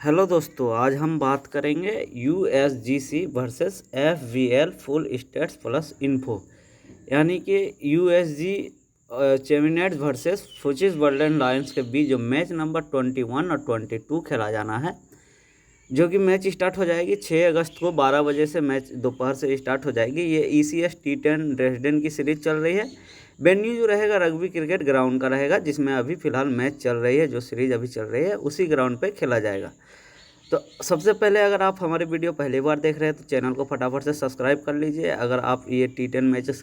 Hello दोस्तों, आज हम बात करेंगे USGC versus FVL full states plus info, यानी कि USG चेमिनेट्स वर्सेस फुचिस वर्ल्ड लायंस के बीच जो मैच नंबर 21 और 22 खेला जाना है, जो कि मैच स्टार्ट हो जाएगी 6 अगस्त को 12 बजे से। मैच दोपहर से स्टार्ट हो जाएगी। ये ECS T10 ड्रेसडेन की सीरीज चल रही है। वेन्यू जो रहेगा रग्बी क्रिकेट ग्राउंड का रहेगा, जिसमें अभी फ़िलहाल मैच चल रही है। जो सीरीज अभी चल रही है उसी ग्राउंड पे खेला जाएगा। तो सबसे पहले, अगर आप हमारे वीडियो पहली बार देख रहे हैं तो चैनल को फटाफट से सब्सक्राइब कर लीजिए। अगर आप ये T10 मैचेस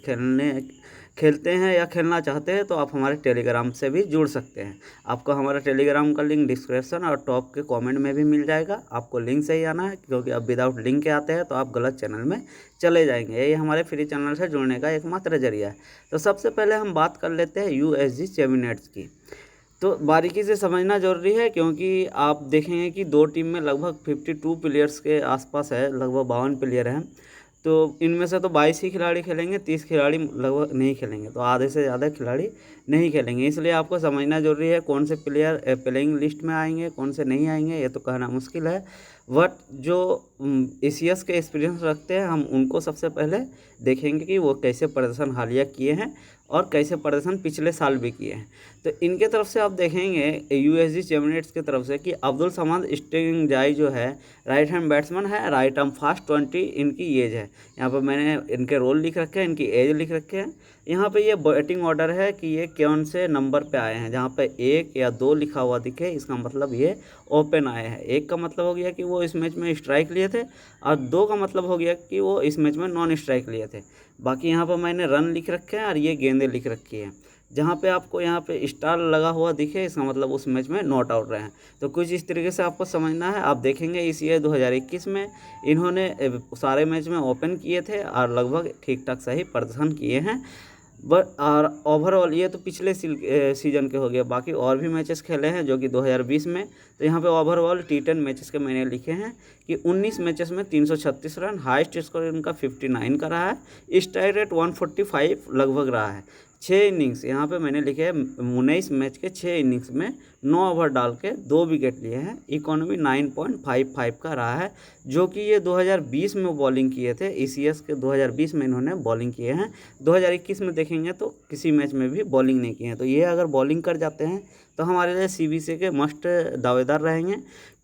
खेलते हैं या खेलना चाहते हैं तो आप हमारे टेलीग्राम से भी जुड़ सकते हैं। आपको हमारा टेलीग्राम का लिंक डिस्क्रिप्शन और टॉप के कमेंट में भी मिल जाएगा। आपको लिंक से ही आना है, क्योंकि अब विदाउट लिंक के आते हैं तो आप गलत चैनल में चले जाएंगे। ये हमारे फ्री चैनल से जुड़ने का एकमात्र जरिया है। तो सबसे पहले हम बात कर लेते हैं USG चेमिनेट्स की। तो बारीकी से समझना ज़रूरी है, क्योंकि आप देखेंगे कि दो टीम में लगभग 52 प्लेयर्स के आसपास है, लगभग 52 प्लेयर हैं। तो इनमें से तो 22 ही खिलाड़ी खेलेंगे, 30 खिलाड़ी लगभग नहीं खेलेंगे, तो आधे से ज़्यादा खिलाड़ी नहीं खेलेंगे। इसलिए आपको समझना जरूरी है कौन से प्लेयर प्लेइंग लिस्ट में आएंगे, कौन से नहीं आएंगे, ये तो कहना मुश्किल है। बट जो एशियस के एक्सपीरियंस रखते हैं, हम उनको सबसे पहले देखेंगे कि वो कैसे प्रदर्शन हालिया किए हैं और कैसे प्रदर्शन पिछले साल भी किए हैं। तो इनके तरफ से आप देखेंगे USG चेमिनेट्स की तरफ से कि अब्दुल समाद स्टिंगजाई जो है राइट हैंड बैट्समैन है, राइट आर्म फास्ट 20 इनकी एज है। यहाँ पर मैंने इनके रोल लिख रखे हैं, इनकी एज लिख रखे हैं। यहाँ पे ये बैटिंग ऑर्डर है कि ये कौन से नंबर पे आए हैं। जहाँ पे 1 या 2 लिखा हुआ दिखे, इसका मतलब ये ओपन आए हैं। 1 का मतलब हो गया कि वो इस मैच में स्ट्राइक लिए थे, और 2 का मतलब हो गया कि वो इस मैच में नॉन स्ट्राइक लिए थे। बाकी यहाँ पर मैंने रन लिख रखे हैं और ये गेंदें लिख रखी हैं। जहाँ पे आपको यहाँ पे स्टार लगा हुआ दिखे, इसका मतलब उस मैच में नॉट आउट रहे हैं। तो कुछ इस तरीके से आपको समझना है। आप देखेंगे इस ईयर 2021 में इन्होंने सारे मैच में ओपन किए थे और लगभग ठीक ठाक सही प्रदर्शन किए हैं। बट और ओवरऑल ये तो पिछले सीजन के हो गए। बाकी और भी मैचेस खेले हैं जो कि 2020 में। तो यहाँ पे ओवरऑल T10 मैचेस के मैंने लिखे हैं कि 19 मैचेस में 336 रन, हाईएस्ट स्कोर इनका 59 का रहा है, स्ट्राइक रेट 145 लगभग रहा है। 6 इनिंग्स यहाँ पे मैंने लिखे हैं, 19 मैच के 6 इनिंग्स में 9 ओवर डाल के 2 विकेट लिए हैं। इकोनॉमी 9.55 का रहा है, जो कि ये 2020 में बॉलिंग किए थे। ECS के 2020 में इन्होंने बॉलिंग किए हैं। 2021 में देखेंगे तो किसी मैच में भी बॉलिंग नहीं किए हैं। तो ये अगर बॉलिंग कर जाते हैं तो हमारे लिए CBC के मस्ट दावेदार रहेंगे,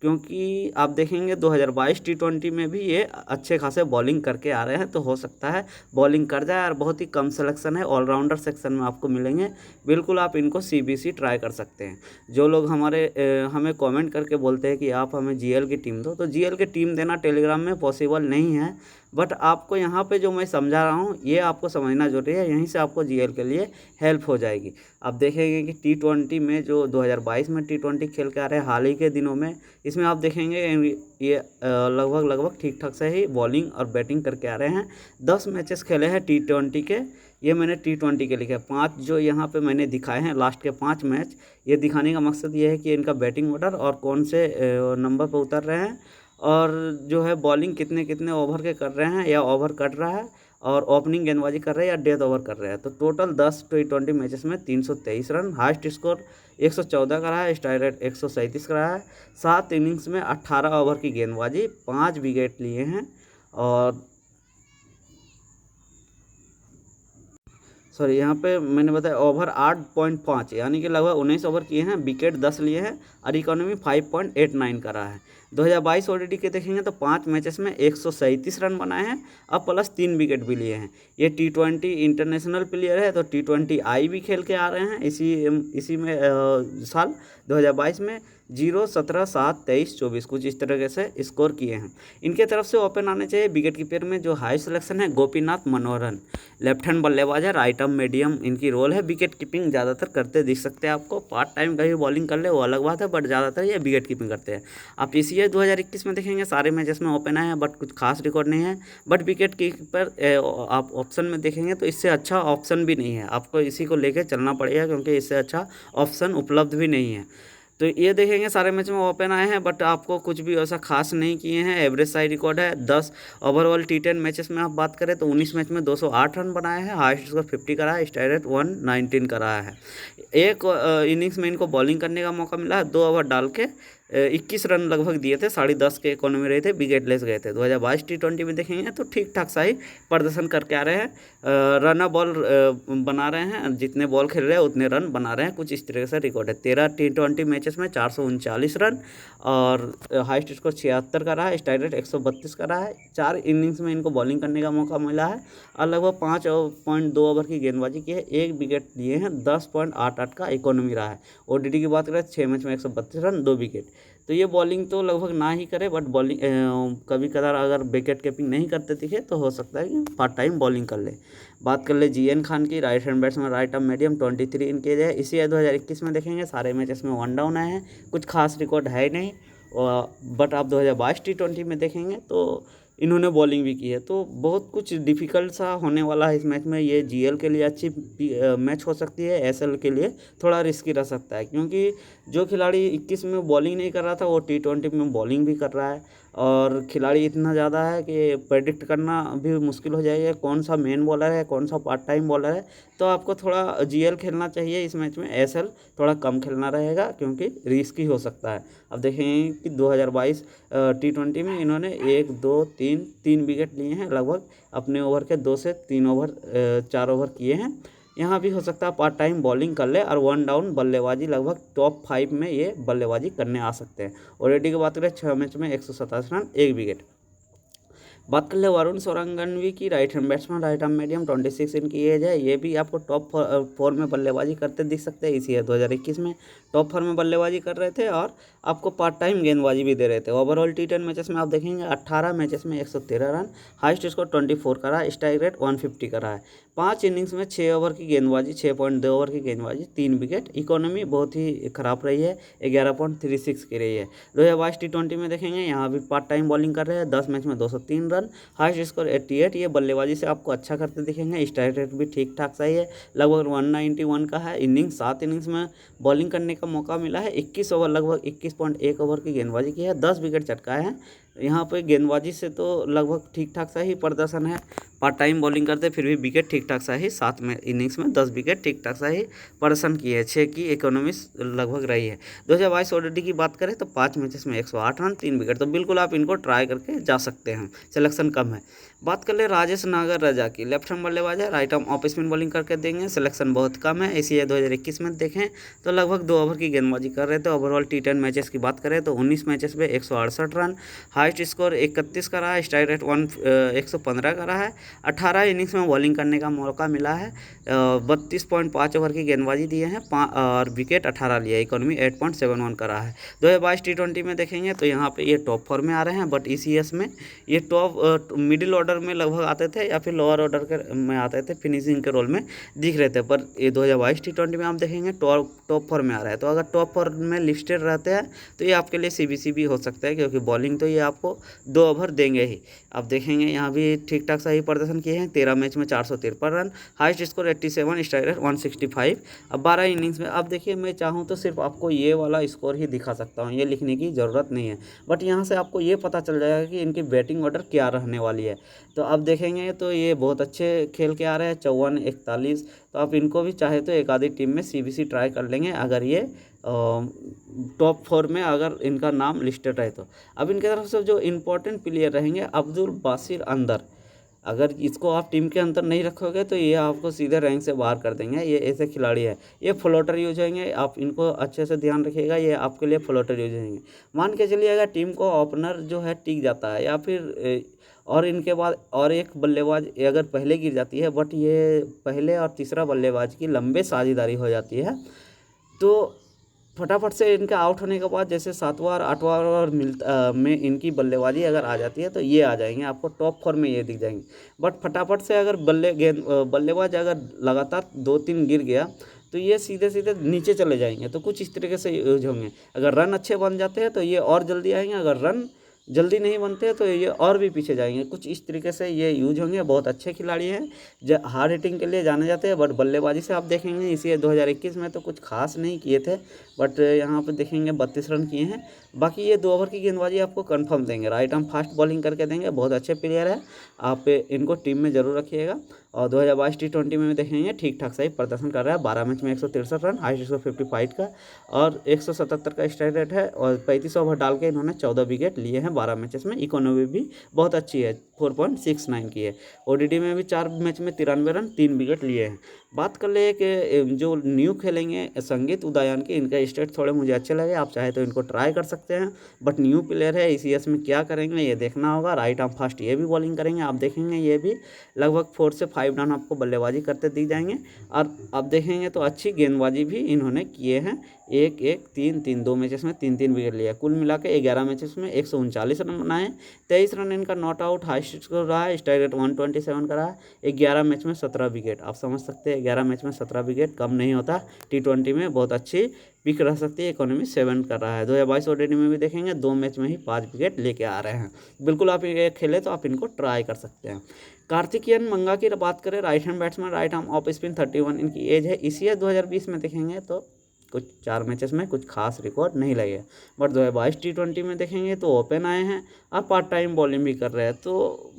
क्योंकि आप देखेंगे 2022 T20 में भी ये अच्छे खासे बॉलिंग करके आ रहे हैं। तो हो सकता है बॉलिंग कर जाए, और बहुत ही कम सिलेक्शन है, ऑलराउंडर सेक्शन में आपको मिलेंगे। बिल्कुल आप इनको CBC ट्राई कर सकते हैं। जो लोग हमें कमेंट करके बोलते हैं कि आप हमें GL की टीम दो, तो GL की टीम देना टेलीग्राम में पॉसिबल नहीं है। बट आपको यहाँ पे जो मैं समझा रहा हूँ ये आपको समझना जरूरी है, यहीं से आपको GL के लिए हेल्प हो जाएगी। आप देखेंगे कि T20 में जो 2022 में T20 खेल के आ रहे हैं हाल ही के दिनों में, इसमें आप देखेंगे ये लगभग ठीक ठाक से ही बॉलिंग और बैटिंग करके आ रहे हैं। 10 मैचेस खेले हैं T20 के, ये मैंने T20 के लिखे। 5 जो यहाँ पे मैंने दिखाए हैं लास्ट के 5 मैच, ये दिखाने का मकसद ये है कि इनका बैटिंग ऑर्डर और कौन से नंबर पर उतर रहे हैं, और जो है बॉलिंग कितने कितने ओवर के कर रहे हैं, या ओवर कट रहा है, और ओपनिंग गेंदबाजी कर रहे हैं या डेथ ओवर कर रहे हैं। तो टोटल 10 T20 मैचेस में 323 रन, हाईएस्ट स्कोर 114 का रहा है, स्ट्राइक रेट 137 का रहा है। 7 इनिंग्स में 18 ओवर की गेंदबाजी, 5 विकेट लिए हैं, और सॉरी यहाँ पे मैंने बताया ओवर 8.5, यानी कि लगभग 19 ओवर किए हैं, विकेट 10 लिए हैं, और इकोनॉमी 5.89 का रहा है। 2022 ODI के देखेंगे तो 5 मैचेस में 137 रन बनाए हैं, अब प्लस 3 विकेट भी लिए हैं। ये T20 इंटरनेशनल प्लेयर है, तो T20I भी खेल के आ रहे हैं इसी में साल 2022 में। 0, 17, 7, 23, 24 कुछ इस तरीके से स्कोर किए हैं। इनके तरफ से ओपन आने चाहिए विकेट कीपर में जो हाई सिलेक्शन है गोपीनाथ मनोहरन, लेफ्ट हैंड बल्लेबाज है, राइट आर्म मीडियम इनकी रोल है। विकेट कीपिंग ज़्यादातर करते दिख सकते हैं आपको। पार्ट टाइम कभी बॉलिंग कर ले वो अलग बात है, बट ज़्यादातर ये विकेट कीपिंग करते हैं। आप इसी 2021 में देखेंगे सारे मैचेस में ओपन आए हैं, बट कुछ खास रिकॉर्ड नहीं है। बट विकेट कीपर आप ऑप्शन में देखेंगे तो इससे अच्छा ऑप्शन भी नहीं है, आपको इसी को लेकर चलना पड़ेगा, क्योंकि इससे अच्छा ऑप्शन उपलब्ध भी नहीं है। तो ये देखेंगे सारे मैच में ओपन आए हैं, बट आपको कुछ भी ऐसा खास नहीं किए हैं। एवरेज साइड रिकॉर्ड है 10। ओवरऑल T10 मैचेस में आप बात करें तो 19 मैच में 208 रन बनाए हैं, हाईएस्ट स्कोर 50 का रहा है, स्ट्राइक रेट 119 का रहा है। एक इनिंग्स में इनको बॉलिंग करने का मौका मिला है, 2 ओवर डाल के 21 रन लगभग दिए थे, 10.5 के इकोनॉमी रहे थे, विकेटलेस गए थे। 2022 T20 में देखेंगे तो ठीक ठाक सा ही प्रदर्शन करके आ रहे हैं, रन बॉल बना रहे हैं, जितने बॉल खेल रहे हैं उतने रन बना रहे हैं, कुछ इस तरह से रिकॉर्ड है। 13 T20 मैचेस में 439 रन और हाईएस्ट स्कोर 76 का रहा है, स्ट्राइक रेट 132 का रहा है। 4 इनिंग्स में इनको बॉलिंग करने का मौका मिला है और लगभग 5.2 ओवर की गेंदबाजी की है, 1 विकेट लिए हैं, 10.88 का इकोनॉमी रहा है। ओडीटी की बात करें 6 मैच में 132 रन 2 विकेट। तो ये बॉलिंग तो लगभग ना ही करे, बट बॉलिंग कभी कदार अगर विकेट कीपिंग नहीं करते दिखे तो हो सकता है कि पार्ट टाइम बॉलिंग कर ले। बात कर ले जीएन खान की, right hand batsman, right arm medium, 23 इनके एज है। इसी 2021 में देखेंगे सारे मैचेस में 1 डाउन आए हैं, कुछ खास रिकॉर्ड है नहीं। बट आप 2022 T20 में देखेंगे तो इन्होंने बॉलिंग भी की है, तो बहुत कुछ डिफ़िकल्ट सा होने वाला है इस मैच में। ये जीएल के लिए अच्छी मैच हो सकती है, एसएल के लिए थोड़ा रिस्की रह सकता है, क्योंकि जो खिलाड़ी 21 में बॉलिंग नहीं कर रहा था वो T20 में बॉलिंग भी कर रहा है और खिलाड़ी इतना ज़्यादा है कि प्रेडिक्ट करना भी मुश्किल हो जाएगा कौन सा मेन बॉलर है, कौन सा पार्ट टाइम बॉलर है। तो आपको थोड़ा जीएल खेलना चाहिए इस मैच में, एसएल थोड़ा कम खेलना रहेगा क्योंकि रिस्की हो सकता है। अब देखेंगे कि 2022 T20 में इन्होंने 1 2 3 विकेट लिए हैं, लगभग अपने ओवर के 2 से 3 ओवर 4 ओवर किए हैं। यहाँ भी हो सकता है पार्ट टाइम बॉलिंग कर ले और 1 डाउन बल्लेबाजी, लगभग टॉप 5 में ये बल्लेबाजी करने आ सकते हैं। ओडीटी की बात करें 6 मैच में 127 रन 1 विकेट। बात कर ले वरुण सोरंगनवी की, right hand batsman, right arm medium, 26 इनकी एज है। ये भी आपको टॉप 4 में बल्लेबाजी करते दिख सकते हैं। इसी है 2021 में टॉप 4 में बल्लेबाजी कर रहे थे और आपको पार्ट टाइम गेंदबाजी भी दे रहे थे। ओवरऑल T10 मैचेस में आप देखेंगे 18 मैचेस में 113 रन, हाईएस्ट स्कोर 24 का रहा है, स्ट्राइक रेट 150 का रहा है। 5 इनिंग्स में 6 ओवर की गेंदबाजी, 6.2 ओवर की गेंदबाजी, 3 विकेट। इकोनॉमी बहुत ही खराब रही है, 11.36 की रही है। 2022 T20 में देखेंगे यहाँ भी पार्ट टाइम बॉलिंग कर रहे हैं, 10 मैच में 203 रन, हाईएस्ट स्कोर 88। ये बल्लेबाजी से आपको अच्छा करते दिखेंगे, स्ट्राइक रेट भी ठीक ठाक सही है, लगभग 191 का है। 7 इनिंग्स में बॉलिंग करने का मौका मिला है, 21 ओवर, लगभग 21.1 ओवर की गेंदबाजी की है, 10 विकेट चटकाए हैं। यहाँ पे गेंदबाजी से तो लगभग ठीक ठाक सा ही प्रदर्शन है, पार्ट टाइम बॉलिंग करते फिर भी विकेट ठीक ठाक सा ही, 7 में इनिंग्स में 10 विकेट ठीक ठाक सा ही प्रदर्शन किए है, 6 की इकोनॉमी लगभग रही है। 2022 ओडीटी की बात करें तो 5 मैचेस में 108 रन 3 विकेट, तो बिल्कुल आप इनको ट्राई करके जा सकते हैं, सिलेक्शन कम है। बात कर ले राजेश नागर रजा की, लेफ्ट हैंड बल्लेबाज है, right arm off spin bowling करके देंगे, सिलेक्शन बहुत कम है। इसी 2021 में देखें तो लगभग 2 ओवर की गेंदबाजी कर रहे थे। ओवरऑल T10 मैचेस की बात करें तो 19 मैचेस में 168 रन, हाईएस्ट स्कोर 31 का रहा है, स्ट्राइक रेट 115 का रहा है। 18 इनिंग्स में बॉलिंग करने का मौका मिला है, 32.5 ओवर की गेंदबाजी दिए हैं और विकेट 18 लिया, इकोनॉमी 8.71 का रहा है। 2022 T20 में देखेंगे तो यहाँ पे ये टॉप 4 में आ रहे हैं, बट ECS में ये टॉप मिडिल ऑर्डर में लगभग आते थे या फिर लोअर ऑर्डर के में आते थे, फिनिशिंग के रोल में दिख रहे थे। पर ये 2022 T20 में आप देखेंगे टॉप 4 में आ रहा है, तो अगर टॉप 4 में लिस्टेड रहते हैं तो ये आपके लिए CBC भी हो सकता है, क्योंकि बॉलिंग तो ये आपको 2 ओवर देंगे ही। आप देखेंगे यहाँ भी ठीक ठाक सही प्रदर्शन किए हैं, 13 मैच में 453 run, highest score 87, strike rate 165। अब 12 इनिंग्स में अब देखिए, मैं चाहूँ तो सिर्फ आपको ये वाला स्कोर ही दिखा सकता हूँ, ये लिखने की ज़रूरत नहीं है, बट यहाँ से आपको ये पता चल जाएगा कि इनकी बैटिंग ऑर्डर क्या रहने वाली है। तो अब देखेंगे तो ये बहुत अच्छे खेल के आ रहे हैं, 54 41, तो आप इनको भी चाहे तो एक आधी टीम में CBC ट्राई कर लेंगे अगर ये टॉप 4 में अगर इनका नाम लिस्टेड रहे तो। अब इनके तरफ से जो इम्पोर्टेंट प्लेयर रहेंगे, अब्दुल बासिर अंदर, अगर इसको आप टीम के अंदर नहीं रखोगे तो ये आपको सीधे रैंक से बाहर कर देंगे। ये ऐसे खिलाड़ी है, ये फ्लोटर यूज होंगे, आप इनको अच्छे से ध्यान रखिएगा, ये आपके लिए फ्लोटर यूज होंगे। मान के चलिए अगर टीम को ओपनर जो है टिक जाता है या फिर और इनके बाद और एक बल्लेबाज अगर पहले गिर जाती है, बट ये पहले और तीसरा बल्लेबाज की लंबे साझेदारी हो जाती है, तो फटाफट से इनके आउट होने के बाद जैसे 7वां और 8वां ओवर में इनकी बल्लेबाजी अगर आ जाती है तो ये आ जाएंगे, आपको टॉप 4 में ये दिख जाएंगे। बट फटाफट से अगर बल्लेबाज अगर लगातार 2-3 गिर गया तो ये सीधे सीधे नीचे चले जाएंगे, तो कुछ इस तरीके से यूज होंगे। अगर रन अच्छे बन जाते हैं तो ये और जल्दी आएंगे, अगर रन जल्दी नहीं बनते तो ये और भी पीछे जाएंगे, कुछ इस तरीके से ये यूज होंगे। बहुत अच्छे खिलाड़ी हैं, हार्ड हिटिंग के लिए जाने जाते हैं, बट बल्लेबाजी से आप देखेंगे इसी 2021 में तो कुछ खास नहीं किए थे, बट यहाँ पे देखेंगे 32 रन किए हैं। बाकी ये 2 ओवर की गेंदबाजी आपको कंफर्म देंगे, राइट आर्म फास्ट बॉलिंग करके देंगे, बहुत अच्छे प्लेयर है, आप इनको टीम में ज़रूर रखिएगा। और 2022 T20 में भी देखेंगे ठीक ठाक सही प्रदर्शन कर रहा है। 12 मैच में 163 रन, हाईएस्ट स्कोर 55 का और 177 का स्ट्राइक रेट है और 35 ओवर डाल के इन्होंने 14 विकेट लिए हैं 12 मैचेस में। इकोनॉमी भी बहुत अच्छी है, 4.69 की है। ओडीडी में भी 4 मैच में 93 रन, 3 विकेट लिए हैं। बात कर ले कि जो न्यू खेलेंगे संगीत उदयन की, इनका स्टेट थोड़े मुझे अच्छे लगे, आप चाहे तो इनको ट्राई कर सकते हैं, बट न्यू प्लेयर है, ईसीएस में क्या करेंगे ये देखना होगा। राइट आर्म फास्ट ये भी बॉलिंग करेंगे, आप देखेंगे ये भी लगभग 4 से 5 रन आपको बल्लेबाजी करते दिख जाएंगे। और आप देखेंगे तो अच्छी गेंदबाजी भी इन्होंने किए हैं, 1-1, 3-3 2 मैचेस में 3-3 विकेट लिया। कुल मिला के 11 मैचेस में 139 रन बनाए, 23 रन इनका नॉट आउट, हाईएस्ट स्कोर रहा है, स्ट्राइक रेट 127 का रहा है। 11 मैच में 17 विकेट, आप समझ सकते हैं 11 मैच में 17 विकेट कम नहीं होता। T20 में बहुत अच्छी पिक रह सकती है, इकोनॉमी 7 कर रहा है। 2022 ओडीआई में भी देखेंगे 2 मैच में ही 5 विकेट लेके आ रहे हैं। बिल्कुल आप ये खेले तो आप इनको ट्राई कर सकते हैं। कार्तिकेयन मंगा की बात करें, right hand batsman, right arm off spin, 31 इनकी एज है। ईसीएस 2020 में देखेंगे तो कुछ 4 मैचेस में कुछ खास रिकॉर्ड नहीं लगे, बट 2022 T20 में देखेंगे तो ओपन आए हैं और पार्ट टाइम बॉलिंग भी कर रहे हैं, तो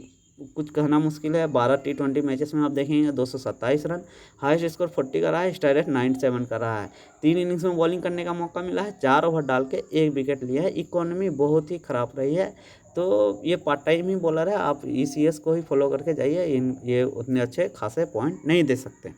कुछ कहना मुश्किल है। 12 T20 मैचेस में आप देखेंगे 227 रन, हाईएस्ट स्कोर 40 का रहा है, स्ट्राइक रेट 97 का रहा है। 3 इनिंग्स में बॉलिंग करने का मौका मिला है, 4 ओवर डाल के 1 विकेट लिया है। इकोनॉमी बहुत ही ख़राब रही है, तो ये पार्ट टाइम ही बॉलर है, आप ईसीएस को ही फॉलो करके जाइए, ये उतने अच्छे खासे पॉइंट नहीं दे सकते।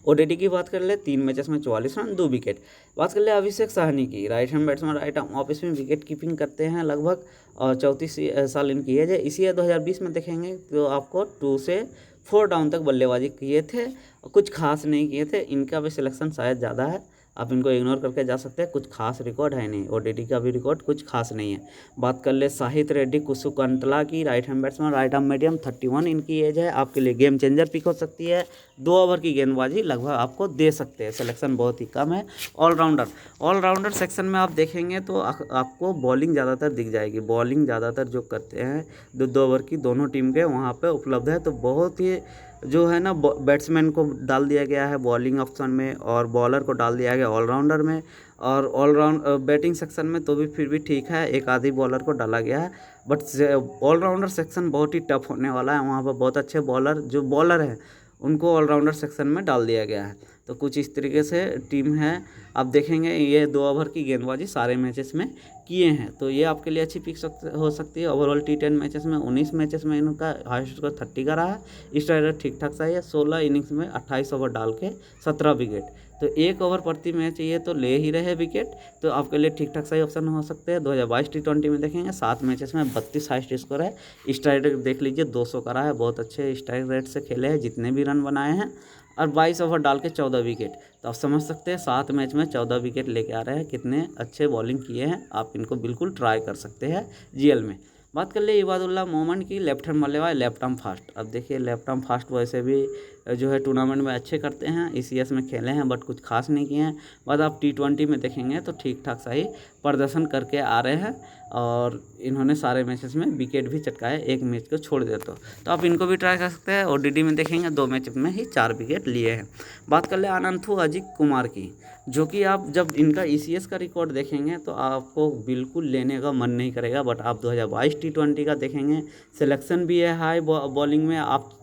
ओडीआई की बात कर ले, 3 मैचेस में 44 रन, 2 विकेट। बात कर ले अभिषेक साहनी की, right hand batsman, right arm off spin, wicket keeping करते हैं लगभग, और 34 साल इनकी एज है। इसी 2020 में देखेंगे तो आपको 2 से 4 डाउन तक बल्लेबाजी किए थे, कुछ खास नहीं किए थे। इनका भी सिलेक्शन शायद ज़्यादा है, आप इनको इग्नोर करके जा सकते हैं, कुछ खास रिकॉर्ड है नहीं। ओडीआई का भी रिकॉर्ड कुछ खास नहीं है। बात कर ले साहित रेड्डी कुसुकंटला की, right hand batsman, right arm medium, 31 इनकी एज है। आपके लिए गेम चेंजर पिक हो सकती है, 2 ओवर की गेंदबाजी लगभग आपको दे सकते हैं, सिलेक्शन बहुत ही कम है। ऑलराउंडर सेक्शन में आप देखेंगे तो आपको बॉलिंग ज़्यादातर दिख जाएगी। बॉलिंग ज़्यादातर जो करते हैं 2 ओवर की दोनों टीम के वहाँ पे उपलब्ध है, तो बहुत ही जो है ना बैट्समैन को डाल दिया गया है बॉलिंग ऑप्शन में और बॉलर को डाल दिया गया ऑलराउंडर में, और ऑलराउंड बैटिंग सेक्शन में तो भी फिर भी ठीक है, एक आधी बॉलर को डाला गया है, बट ऑलराउंडर सेक्शन बहुत ही टफ होने वाला है। वहाँ पर बहुत अच्छे बॉलर हैं उनको ऑलराउंडर सेक्शन में डाल दिया गया है। तो कुछ इस तरीके से टीम है, आप देखेंगे ये 2 ओवर की गेंदबाजी सारे मैचेस में किए हैं, तो ये आपके लिए अच्छी पिक हो सकती है। ओवरऑल T10 मैचेस में 19 मैचेस में इनका हाईएस्ट स्कोर 30 का रहा है, स्ट्राइक रेट ठीक ठाक सा है। 16 इनिंग्स में 28 ओवर डाल के 17 विकेट, तो 1 ओवर प्रति मैच ये तो ले ही रहे विकेट, तो आपके लिए ठीक ठाक सही ऑप्शन हो सकते हैं। 2022 T20 में देखेंगे 7 मैचेस में 32 हाईएस्ट स्कोर है, स्ट्राइक रेट देख लीजिए 200 का रहा है, बहुत अच्छे स्ट्राइक रेट से खेले हैं, जितने भी रन बनाए हैं, और 22 ओवर डाल के 14 विकेट, तो आप समझ सकते हैं 7 मैच में 14 विकेट लेके आ रहे हैं, कितने अच्छे बॉलिंग किए हैं। आप इनको बिल्कुल ट्राई कर सकते हैं जीएल में। बात कर ले इबादुल्ला मोमन की, लेफ्ट हैंड बल्लेबाज, लेफ्ट आर्म फास्ट। अब देखिए लेफ्ट आर्म फास्ट वैसे भी जो है टूर्नामेंट में अच्छे करते हैं, ईसीएस में खेले हैं बट कुछ खास नहीं किए हैं, बस आप T20 में देखेंगे तो ठीक ठाक सही प्रदर्शन करके आ रहे हैं, और इन्होंने सारे मैचेस में विकेट भी चटकाए, एक मैच को छोड़ दे तो आप इनको भी ट्राई कर सकते हैं। ओडीआई में देखेंगे 2 मैच में ही 4 विकेट लिए हैं। बात कर ले अनंथु अजित कुमार की, जो कि आप जब इनका ईसीएस का रिकॉर्ड देखेंगे तो आपको बिल्कुल लेने का मन नहीं करेगा, बट आप 2022 T20 का देखेंगे, सिलेक्शन भी है हाई बॉलिंग में। आप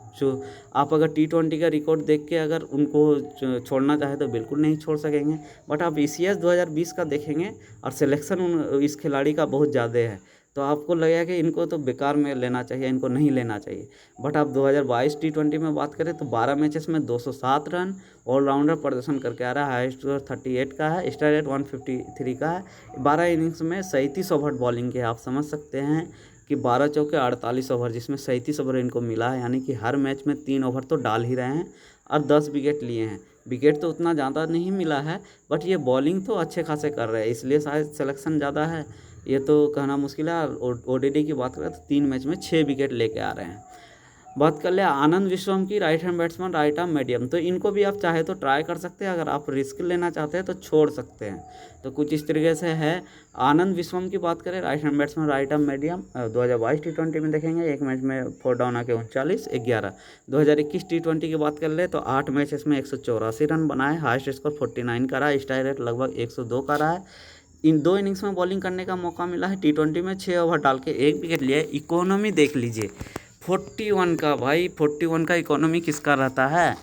अगर T20 का रिकॉर्ड देख के अगर उनको छोड़ना चाहे तो बिल्कुल नहीं छोड़ सकेंगे, बट आप ईसीएस 2020 का देखेंगे और सिलेक्शन इस खिलाड़ी का बहुत ज़्यादा है, तो आपको लगेगा कि इनको तो बेकार में लेना चाहिए, इनको नहीं लेना चाहिए। बट आप 2022 T20 में बात करें तो 12 मैचेस में 207 रन ऑलराउंडर प्रदर्शन करके आ रहा है, हाईएस्ट स्कोर 38 का है, स्ट्राइक रेट 153 का है। 12 इनिंग्स में 37 ओवर बॉलिंग के, आप समझ सकते हैं कि 12 चौके 48 ओवर, जिसमें 37 ओवर इनको मिला है, यानी कि हर मैच में 3 ओवर तो डाल ही रहे हैं, और 10 विकेट लिए हैं। विकेट तो उतना ज़्यादा नहीं मिला है, बट ये बॉलिंग तो अच्छे खासे कर रहे हैं, इसलिए शायद सिलेक्शन ज़्यादा है, ये तो कहना मुश्किल है। ओडीआई की बात करें तो 3 मैच में 6 विकेट लेके आ रहे हैं। बात कर ले आनंद विश्वम की, right hand batsman, right arm medium, तो इनको भी आप चाहे तो ट्राई कर सकते हैं, अगर आप रिस्क लेना चाहते हैं तो छोड़ सकते हैं। तो कुछ इस तरीके से है। आनंद विश्वम की बात करें, right hand batsman, right arm medium, 2022 T20 में देखेंगे 1 मैच में 4 डाउन आके 39-11। 2021 T20 की बात कर ले तो 8 मैचेस में 184 रन बनाए, हाईएस्ट स्कोर 49 का रहा है, स्ट्राइक रेट लगभग 102 का रहा है। इन 2 इनिंग्स में बॉलिंग करने का मौका मिला है। T20 में 6 ओवर डाल के 1 विकेट लिए। इकोनॉमी देख लीजिए 41 का भाई, 41 का इकोनॉमी किसका रहता है?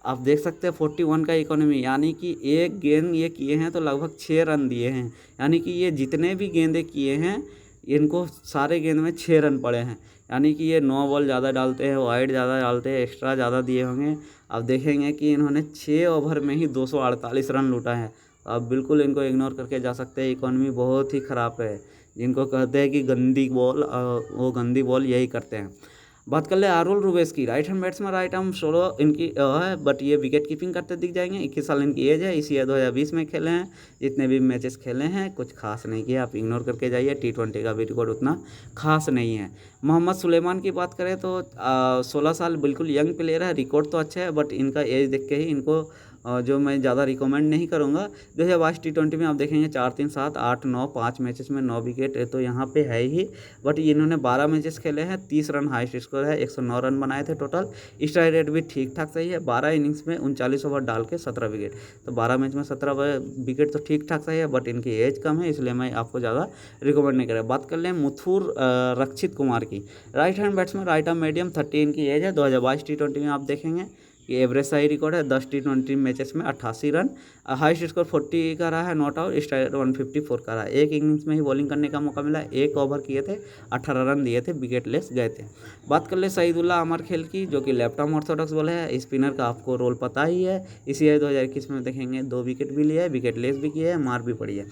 आप देख सकते हैं 41 का इकोनॉमी, यानी कि एक गेंद ये किए हैं तो लगभग 6 रन दिए हैं। यानी कि ये जितने भी गेंदे किए हैं इनको सारे गेंद में 6 रन पड़े हैं। यानी कि ये 9 बॉल ज़्यादा डालते हैं, वाइड ज़्यादा डालते हैं, एक्स्ट्रा ज़्यादा दिए होंगे। आप देखेंगे कि इन्होंने 6 ओवर में ही 248 रन लूटा है। आप बिल्कुल इनको इग्नोर करके जा सकते हैं। इकोनॉमी बहुत ही ख़राब है, जिनको कहते हैं कि गंदी बॉल, वो गंदी बॉल यही करते हैं। बात कर ले आरुल रुबेस की, right hand batsman, right arm slow इनकी है, बट ये विकेट कीपिंग करते दिख जाएंगे। 21 साल इनकी एज है, इसी 2020 में खेले हैं। जितने भी मैचेस खेले हैं कुछ खास नहीं किया, आप इग्नोर करके जाइए। T20 का भी रिकॉर्ड उतना खास नहीं है। मोहम्मद सुलेमान की बात करें तो 16 साल, बिल्कुल यंग प्लेयर है। रिकॉर्ड तो अच्छा है बट इनका एज देख के ही इनको जो मैं ज़्यादा रिकमेंड नहीं करूँगा। 2022 T20 में आप देखेंगे 4, 3, 7, 8, 9 5 मैचेस में 9 विकेट तो यहाँ पे है ही। बट इन्होंने 12 मैचेस खेले हैं, 30 रन हाईएस्ट स्कोर है, 109 रन बनाए थे टोटल। स्ट्राइक रेट भी ठीक ठाक सही है। 12 इनिंग्स में 39 ओवर डाल के 17 विकेट, तो 12 मैच में 17 विकेट तो ठीक ठाक सही है। बट इनकी एज कम है, इसलिए मैं आपको ज़्यादा रिकमेंड नहीं करें। बात कर लें मुथुर रक्षित कुमार की, right hand batsman, right arm medium, 30 इनकी एज है। 2022 T20 में आप देखेंगे कि एवरेज सही रिकॉर्ड है। 10 T20 मैचेस में 88 रन, हाईएस्ट स्कोर 40 का रहा है, नॉट आउट, स्ट्राइक 154 का रहा है। एक इनिंग्स में ही बॉलिंग करने का मौका मिला, 1 ओवर किए थे, 18 रन दिए थे, विकेट लेस गए थे। बात कर ले सईदुल्ला अमर खेल की, जो कि लेफ्ट आर्म ऑर्थोडॉक्स बॉलर है। स्पिनर का आपको रोल पता ही है। इसी 2021 में देखेंगे 2 विकेट भी लिए है, विकेट लेस भी किए हैं, मार भी पड़ी है।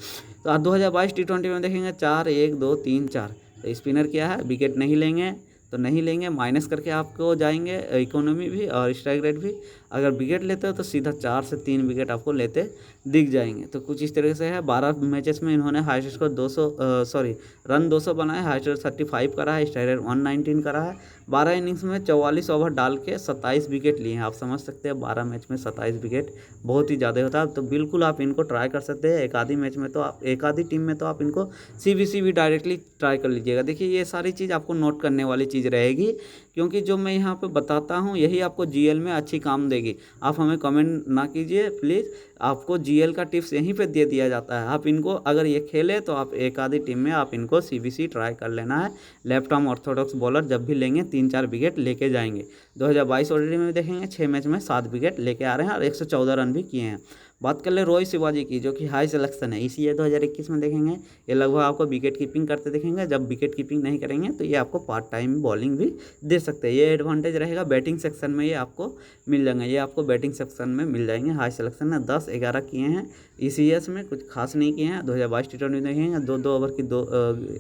तो 2022 T20 में देखेंगे 4, 1, 2, 3, 4। तो स्पिनर क्या है, विकेट नहीं लेंगे तो नहीं लेंगे, माइनस करके आपको जाएंगे इकोनॉमी भी और स्ट्राइक रेट भी। अगर विकेट लेते हो तो सीधा 4 से 3 विकेट आपको लेते दिख जाएंगे। तो कुछ इस तरह से है। 12 मैचेस में इन्होंने हाईएस्ट स्कोर 200 रन 200 बनाए, हाईएस्ट स्कोर 35 का रहा है, स्ट्राइक रेट 119 का रहा है। 12 इनिंग्स में 44 ओवर डाल के 27 विकेट लिए हैं। आप समझ सकते हैं 12 मैच में 27 विकेट बहुत ही ज़्यादा होता है। तो बिल्कुल आप इनको ट्राई कर सकते हैं। एक आधी मैच में तो आप, एक आधी टीम में तो आप इनको CBC भी डायरेक्टली ट्राई कर लीजिएगा। देखिए ये सारी चीज़ आपको नोट करने वाली चीज़ रहेगी, क्योंकि जो मैं यहाँ पे बताता हूँ यही आपको GL में अच्छी काम देगी। आप हमें कमेंट ना कीजिए प्लीज़, आपको GL का टिप्स यहीं पे दे दिया जाता है। आप इनको अगर ये खेले तो आप एक आधी टीम में आप इनको CBC ट्राई कर लेना है। लेफ्ट आर्म ऑर्थोडॉक्स बॉलर जब भी लेंगे 3-4 विकेट लेके जाएंगे। 2022 ऑलरेडी में देखेंगे 6 मैच में 7 विकेट लेके आ रहे हैं और 114 रन भी किए हैं। बात कर ले रोहित शिवाजी की, जो कि हाई सिलेक्शन है। इसी 2021 में देखेंगे ये लगभग आपको विकेट कीपिंग करते देखेंगे। जब विकेट कीपिंग नहीं करेंगे तो ये आपको पार्ट टाइम बॉलिंग भी दे सकते हैं। ये एडवांटेज रहेगा, बैटिंग सेक्शन में ये आपको मिल जाएंगे। ये आपको बैटिंग सेक्शन में मिल जाएंगे। हाई सिलेक्शन में 10-11 किए हैं, ECS में कुछ खास नहीं किए हैं। 2022 T20 देखेंगे 2-2 ओवर की 2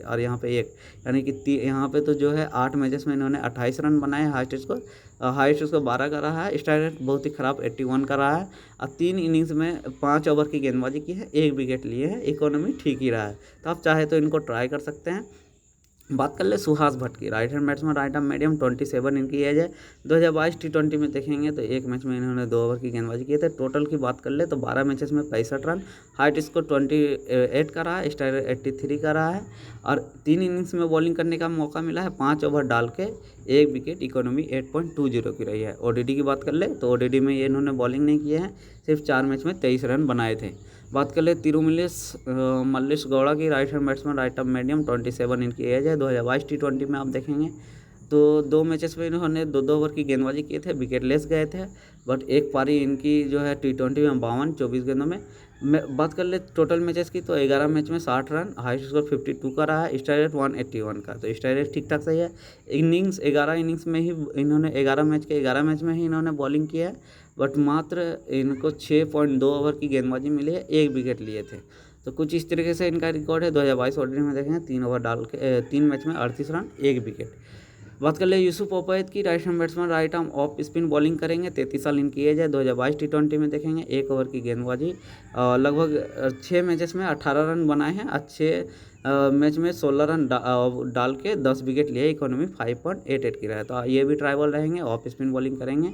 और यहाँ पे 1, यानी कि यहाँ पे तो जो है 8 मैचेस में इन्होंने 28 रन बनाए। हाईएस्ट स्कोर 12 का रहा है। स्ट्राइक रेट बहुत ही ख़राब 81 का रहा है और 3 इनिंग्स में 5 ओवर की गेंदबाजी की है, 1 विकेट लिए हैं। इकोनॉमी ठीक ही रहा है, तो आप चाहे तो इनको ट्राई कर सकते हैं। बात कर ले सुहास भट्ट की, right hand batsman, right arm medium, 27 इनकी एज है। 2022 T20 में देखेंगे तो 1 मैच में इन्होंने 2 ओवर की गेंदबाजी की थे। टोटल की बात कर ले तो 12 मैचेस में 65 रन, हाइट स्कोर 28 का रहा है, स्ट्राइक रेट 83 का रहा है और 3 इनिंग्स में बॉलिंग करने का मौका मिला है। 5 ओवर डाल के 1 विकेट, इकोनॉमी 8.20 की रही है। ODI की बात कर ले तो ODI में ये इन्होंने बॉलिंग नहीं किए हैं, सिर्फ 4 मैच में 23 रन बनाए थे। बात कर ले तिरुमलेश मल्लेश गौड़ा की, right hand batsman, right arm medium, 27 इनकी एज है। 2022 T20 में आप देखेंगे तो 2 मैचेस में इन्होंने 2-2 ओवर की गेंदबाजी किए थे, विकेट लेस गए थे। बट एक पारी इनकी जो है T20 में 52, 24 गेंदों में। बात कर ले टोटल मैचेस की तो 11 मैच में 60 रन, हाईएस्ट स्कोर 52 का रहा है, स्ट्राइक रेट 181 का, तो स्ट्राइक रेट ठीक ठाक सही है। 11 इनिंग्स में ही इन्होंने 11 मैच में ही इन्होंने बॉलिंग किया है। बट मात्र इनको 6.2 ओवर की गेंदबाजी मिली है, 1 विकेट लिए थे। तो कुछ इस तरीके से इनका रिकॉर्ड है। 2022 ODI में देखें 3 ओवर डाल के 3 मैच में 38 रन, 1 विकेट। बात कर ले यूसुफ ओपैद की, right hand batsman, right arm off spin bowling करेंगे। 33 साल इनकी एज है। 2022 T20 में देखेंगे 1 ओवर की गेंदबाजी, लगभग 6 मैचेस में 18 रन बनाए हैं। अच्छे मैच में 16 रन डाल के 10 विकेट लिए, इकोनॉमी 5.88 की रहा है। तो ये भी ट्राइबल रहेंगे, ऑफ स्पिन बॉलिंग करेंगे,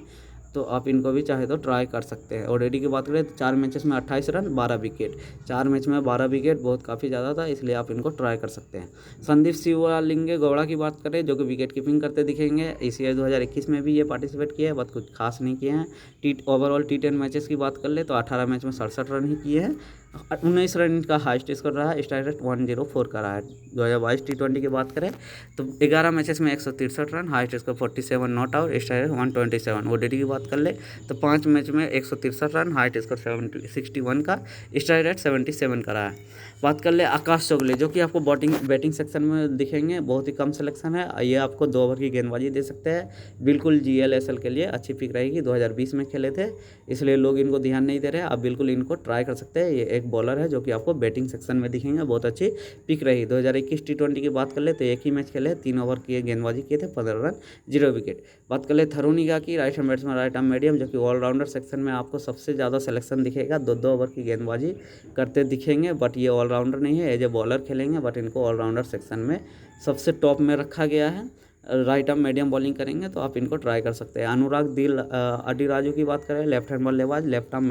तो आप इनको भी चाहे तो ट्राई कर सकते हैं। ODI की बात करें तो 4 मैचेस में 28 रन, 12 विकेट। 4 मैच में 12 विकेट बहुत काफ़ी ज़्यादा था, इसलिए आप इनको ट्राई कर सकते हैं। संदीप शिवलिंगे गौड़ा की बात करें, जो कि विकेट कीपिंग करते दिखेंगे। ECI 2021 में भी ये पार्टिसिपेट किए हैं, बट कुछ खास नहीं किए हैं। ओवरऑल T10 मैचेस की बात कर ले तो 18 मैच में 67 रन ही किए हैं। 19 रन इनका हाईएस्ट स्कोर रहा है, स्ट्राइक रेट 104 का रहा है। 2022 T20 की बात करें तो 11 मैचेस में 163 run, highest score 47 not out, strike rate 127। ODI की बात कर ले तो 5 मैच में 163 रन, हाईएस्ट स्कोर 61 का, स्ट्राइक रेट 77 का रहा है। बात कर ले आकाश चौगले, जो कि आपको बैटिंग सेक्शन में दिखेंगे, बहुत ही कम सिलेक्शन है। ये आपको 2 ओवर की गेंदबाजी दे सकते हैं, बिल्कुल GLSL के लिए अच्छी पिक रहेगी। 2020 में खेले थे, इसलिए लोग इनको ध्यान नहीं दे रहे। आप बिल्कुल इनको ट्राई कर सकते हैं। ये एक बॉलर है जो कि आपको बैटिंग सेक्शन में दिखेंगे, बहुत अच्छी पिक रही। 2021 T20 की बात कर ले तो एक ही मैच खेले, 3 ओवर की गेंदबाजी किए थे, 15 रन, 0 विकेट। बात कर ले थरूनिगा की, right hand batsman, right arm medium, जो कि ऑलराउंडर सेक्शन में आपको सबसे ज़्यादा सिलेक्शन दिखेगा। 2-2 ओवर की गेंदबाजी करते दिखेंगे, बट ये ऑलराउंडर नहीं है, एज ए बॉलर खेलेंगे, बट इनको ऑलराउंडर सेक्शन में सबसे टॉप में रखा गया है। राइट आर्म मीडियम बॉलिंग करेंगे तो आप इनको ट्राई कर सकते हैं। अनुराग दिल अडिराजू की बात करें, लेफ्ट हैंड बल्लेबाज, लेफ्ट आर्म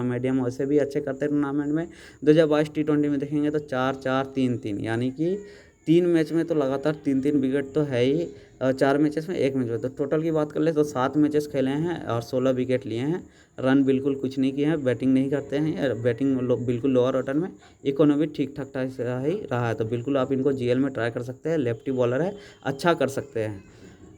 मीडियम वैसे भी अच्छे करते हैं टूर्नामेंट में। 2022 T20 में देखेंगे तो 4-4-3-3, यानी कि 3 मैच में तो लगातार 3-3 विकेट तो है ही, 4 मैचेस में 1 मैच में। तो टोटल की बात कर ले तो 7 मैचेस खेले हैं और 16 विकेट लिए हैं। रन बिल्कुल कुछ नहीं किए हैं, बैटिंग नहीं करते हैं, बैटिंग बिल्कुल लोअर ऑर्डर में। इकोनॉमी ठीक ठाक ही रहा है, तो बिल्कुल आप इनको GL में ट्राई कर सकते हैं। लेफ्टी बॉलर है, अच्छा कर सकते हैं।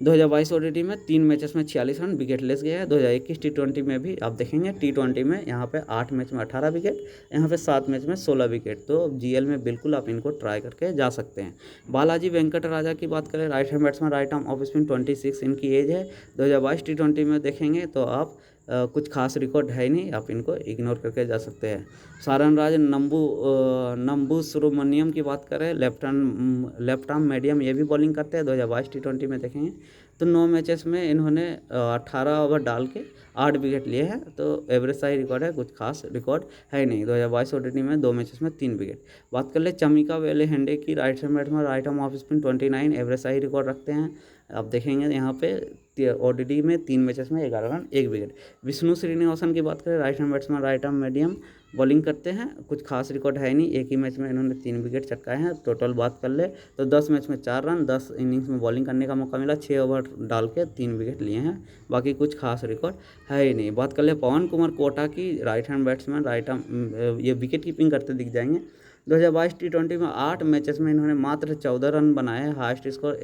2022 ODI में 3 मैचेस में 46 रन, विकेट लेस गया है। 2021 T20 में भी आप देखेंगे, T20 में यहाँ पे 8 मैच में 18 विकेट, यहाँ पे 7 मैच में 16 विकेट। तो GL में बिल्कुल आप इनको ट्राई करके जा सकते हैं। बालाजी वेंकट राजा की बात करें, right hand batsman, right arm off spin, 26 इनकी एज है। 2022 T20 में देखेंगे तो आप कुछ खास रिकॉर्ड है नहीं, आप इनको इग्नोर करके जा सकते हैं। सारनराज नंबू सुब्रमण्यम की बात करें, लेफ्ट आर्म मीडियम, ये भी बॉलिंग करते हैं। 2022 T20 में देखेंगे तो 9 मैचेस में इन्होंने 18 ओवर डाल के 8 विकेट लिए हैं, तो एवरेज सा ही रिकॉर्ड है, कुछ खास रिकॉर्ड है नहीं। 2022 ODI में 2 मैचेस में 3 विकेट। बात कर ले चमिका वेले हेंडे की, right hand batsman, right arm off spin, 29 average सा ही रिकॉर्ड रखते हैं। आप देखेंगे यहाँ पे ODI में 3 मैचेस में 11 रन, 1 विकेट। विष्णु श्रीनिवासन की बात करें, right hand batsman, right arm medium, bowling करते हैं, कुछ खास रिकॉर्ड है नहीं, एक ही मैच में इन्होंने 3 विकेट चटकाए हैं। टोटल बात कर ले तो 10 मैच में 4 रन, 10 इनिंग्स में बॉलिंग करने का मौका मिला, 6 ओवर डाल के 3 विकेट लिए हैं, बाकी कुछ खास रिकॉर्ड है ही नहीं। बात कर ले पवन कुमार कोटा की, right hand batsman, right arm, ये विकेट कीपिंग करते दिख जाएंगे। 2022 T20 में 8 मैचेस में इन्होंने मात्र 14 रन बनाए हैं, हाईएस्ट स्कोर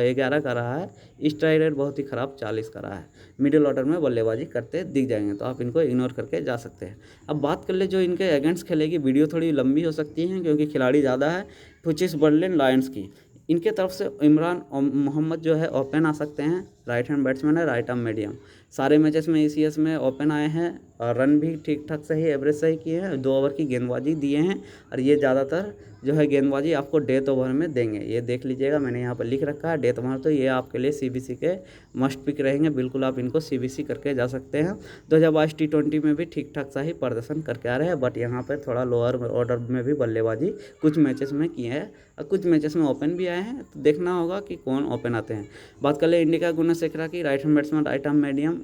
11 का रहा है, स्ट्राइक रेट बहुत ही ख़राब 40 का रहा है। मिडिल ऑर्डर में बल्लेबाजी करते दिख जाएंगे, तो आप इनको इग्नोर करके जा सकते हैं। अब बात कर ले जो इनके अगेंस्ट खेलेगी, वीडियो थोड़ी लंबी हो सकती है क्योंकि खिलाड़ी ज़्यादा है। फुचिस बर्लिन लायंस की, इनके तरफ से इमरान मोहम्मद जो है ओपन आ सकते हैं, राइट हैंड बैट्समैन है, राइट आर्म मीडियम। सारे मैचेस में ECS में ओपन आए हैं और रन भी ठीक ठाक सही, एवरेज सही किए हैं, 2 ओवर की गेंदबाजी दिए हैं। और ये ज़्यादातर जो है गेंदबाजी आपको डेथ ओवर में देंगे, ये देख लीजिएगा, मैंने यहाँ पर लिख रखा है डेथ ओवर, तो ये आपके लिए CBC के मस्ट पिक रहेंगे, बिल्कुल आप इनको CBC करके जा सकते हैं। 2022 T20 में भी ठीक ठाक सा ही प्रदर्शन करके आ रहे हैं, बट यहाँ पर थोड़ा लोअर ऑर्डर में भी बल्लेबाजी कुछ मैचेस में किए हैं और कुछ मैचेस में ओपन भी आए हैं, तो देखना होगा कि कौन ओपन आते हैं। बात कर ले इंडिका गुणशेखरा की, right hand batsman, right arm medium,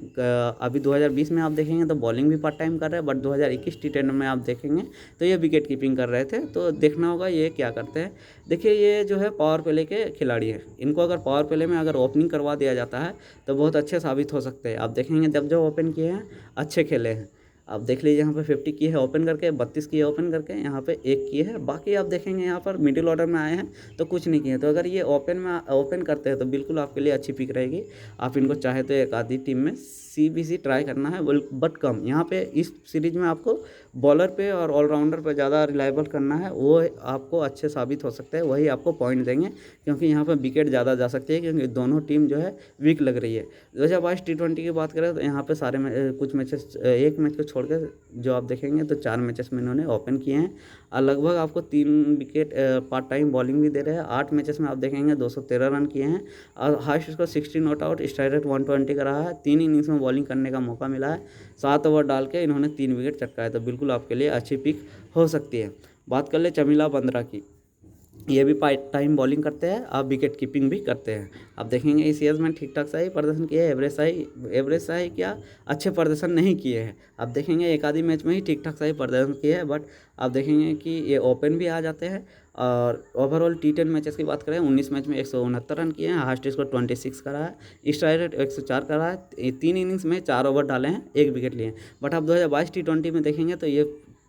अभी 2020 में आप देखेंगे तो बॉलिंग भी पार्ट टाइम कर रहे हैं, बट 2021 T10 में आप देखेंगे तो ये विकेट कीपिंग कर रहे थे, तो देखना होगा ये क्या करते हैं। देखिए ये जो है पावर प्ले के खिलाड़ी हैं, इनको अगर पावर प्ले में अगर ओपनिंग करवा दिया जाता है तो बहुत अच्छे साबित हो सकते हैं। आप देखेंगे जब जो ओपन किए हैं अच्छे खेले हैं, आप देख लीजिए यहाँ पे 50 की है ओपन करके, 32 की है ओपन करके, यहाँ पे 1 की है, बाकी आप देखेंगे यहाँ पर मिडिल ऑर्डर में आए हैं तो कुछ नहीं किए। तो अगर ये ओपन करते हैं तो बिल्कुल आपके लिए अच्छी पिक रहेगी। आप इनको चाहे तो एक आधी टीम में CBC ट्राई करना है, बट कम। यहाँ पे इस सीरीज में आपको बॉलर पे और ऑलराउंडर पे ज़्यादा रिलायबल करना है, वो आपको अच्छे साबित हो सकते हैं, वही आपको पॉइंट देंगे, क्योंकि यहाँ पे विकेट ज़्यादा जा सकती है, क्योंकि दोनों टीम जो है वीक लग रही है। 2022 T20 की बात करें तो यहाँ पे सारे कुछ मैचेस, एक मैच को छोड़ कर जो आप देखेंगे तो 4 मैचेस में इन्होंने ओपन किए हैं और लगभग आपको 3 विकेट पार्ट टाइम बॉलिंग भी दे रहे हैं। 8 मैचेस में आप देखेंगे 213 रन किए हैं और highest score 60 not out, strike rate 120 का रहा है। 3 इनिंग्स में बॉलिंग करने का मौका मिला है, 7 ओवर डाल के इन्होंने 3 विकेट चटकाए, तो बिल्कुल आपके लिए अच्छी पिक हो सकती है। बात कर ले चमिला बंद्रा की, ये भी पार्ट टाइम बॉलिंग करते हैं, आप विकेट कीपिंग भी करते हैं। आप देखेंगे इस ईयर में ठीक ठाक सा ही प्रदर्शन किए हैं, एवरेज सा ही क्या अच्छे प्रदर्शन नहीं किए हैं। आप देखेंगे एक आधी मैच में ही ठीक ठाक सा ही प्रदर्शन किए हैं, बट आप देखेंगे कि ये ओपन भी आ जाते हैं। और ओवरऑल T10 मैचेस की बात करें, 19 मैच में 169 रन किए हैं, हाईएस्ट स्कोर 26 का रहा है, स्ट्राइक रेट 104 का रहा है। 3 इनिंग्स में 4 ओवर डाले हैं, 1 विकेट लिए हैं। बट आप 2022 T20 में देखेंगे तो ये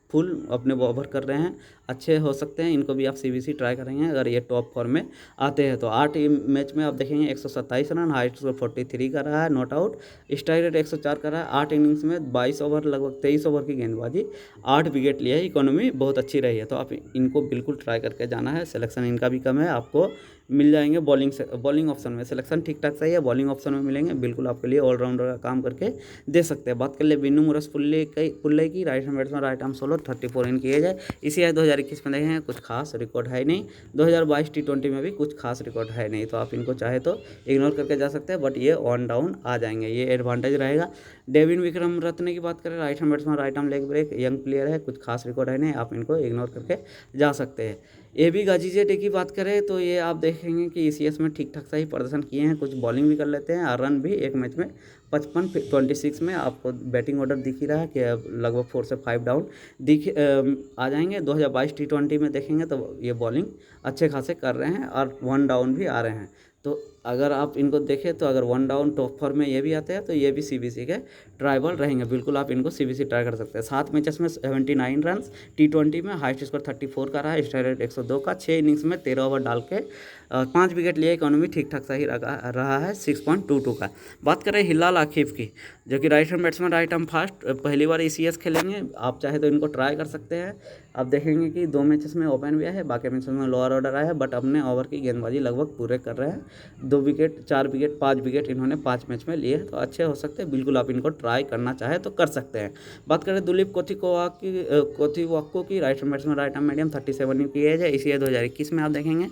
फुल अपने ओवर कर रहे हैं, अच्छे हो सकते हैं। इनको भी आप सीबीसी ट्राई करेंगे अगर ये टॉप फॉर्म में आते हैं तो। 8 मैच में आप देखेंगे 127 रन, हाइट स्कोर 43 का रहा है, नॉट आउट, स्ट्राइक रेट 104 का रहा है। 8 इनिंग्स में 22 ओवर, लगभग 23 ओवर की गेंदबाजी, 8 विकेट लिए है, इकोनॉमी बहुत अच्छी रही है। तो आप इनको बिल्कुल ट्राई करके जाना है। सिलेक्शन इनका भी कम है, आपको मिल जाएंगे बॉलिंग ऑप्शन में। सिलेक्शन ठीक ठाक सही है, बॉलिंग ऑप्शन में मिलेंगे, बिल्कुल आपके लिए ऑलराउंडर का काम करके दे सकते हैं। बात कर ले विन्नू मोरस पुल्ले की, right hand batsman, right arm solo, 34 इनकी एज है। इसी है 2021 में देखें कुछ खास रिकॉर्ड है नहीं, 2022 T20 में भी कुछ खास रिकॉर्ड है नहीं, तो आप इनको चाहे तो इग्नोर करके जा सकते हैं, बट ये ऑन डाउन आ जाएंगे, ये एडवांटेज रहेगा। डेविन विक्रम रत्ने की बात करें, right hand batsman, right arm leg break, young player है, कुछ खास रिकॉर्ड है नहीं, आप इनको इग्नोर करके जा सकते हैं। AB गाजीजेटे की बात करें तो ये आप देखेंगे कि ECS में ठीक ठाक सही प्रदर्शन किए हैं, कुछ बॉलिंग भी कर लेते हैं और रन भी एक मैच में 55, 26 में आपको बैटिंग ऑर्डर दिख ही रहा है कि लगभग 4 से 5 डाउन आ जाएंगे। 2022 T20 में देखेंगे तो ये बॉलिंग अच्छे खासे कर रहे हैं और 1 डाउन भी आ रहे हैं। तो अगर आप इनको देखें तो अगर 1 डाउन टॉप फॉर्म में ये भी आते हैं तो ये भी CBC के ट्राइबल रहेंगे, बिल्कुल आप इनको CBC ट्राई कर सकते हैं। 7 मैचेस में 79 रन, T20 में हाईएस्ट स्कोर 34 का रहा है, स्ट्राइक रेट 102 का, 6 इनिंग्स में 13 ओवर डाल के 5 विकेट लिए, इकोनॉमी ठीक ठाक सही रहा है 6.22 का। बात करें हिलाल आकिब की, जो कि right hand batsman, right arm fast, पहली बार ECS खेलेंगे, आप चाहे तो इनको ट्राई कर सकते हैं। आप देखेंगे कि 2 मैचेस में ओपन भी है, बाकी मैचेस में लोअर ऑर्डर आया है, बट अपने ओवर की गेंदबाजी लगभग पूरे कर रहे हैं। 2 विकेट, 4 विकेट, 5 विकेट इन्होंने 5 मैच में लिए, तो अच्छे हो सकते हैं, बिल्कुल आप इनको ट्राई करना चाहे तो कर सकते हैं। बात करें दुलीप कोथिवाक्को की, right hand batsman, right arm medium, 37 की एज है। इसी 2021 में आप देखेंगे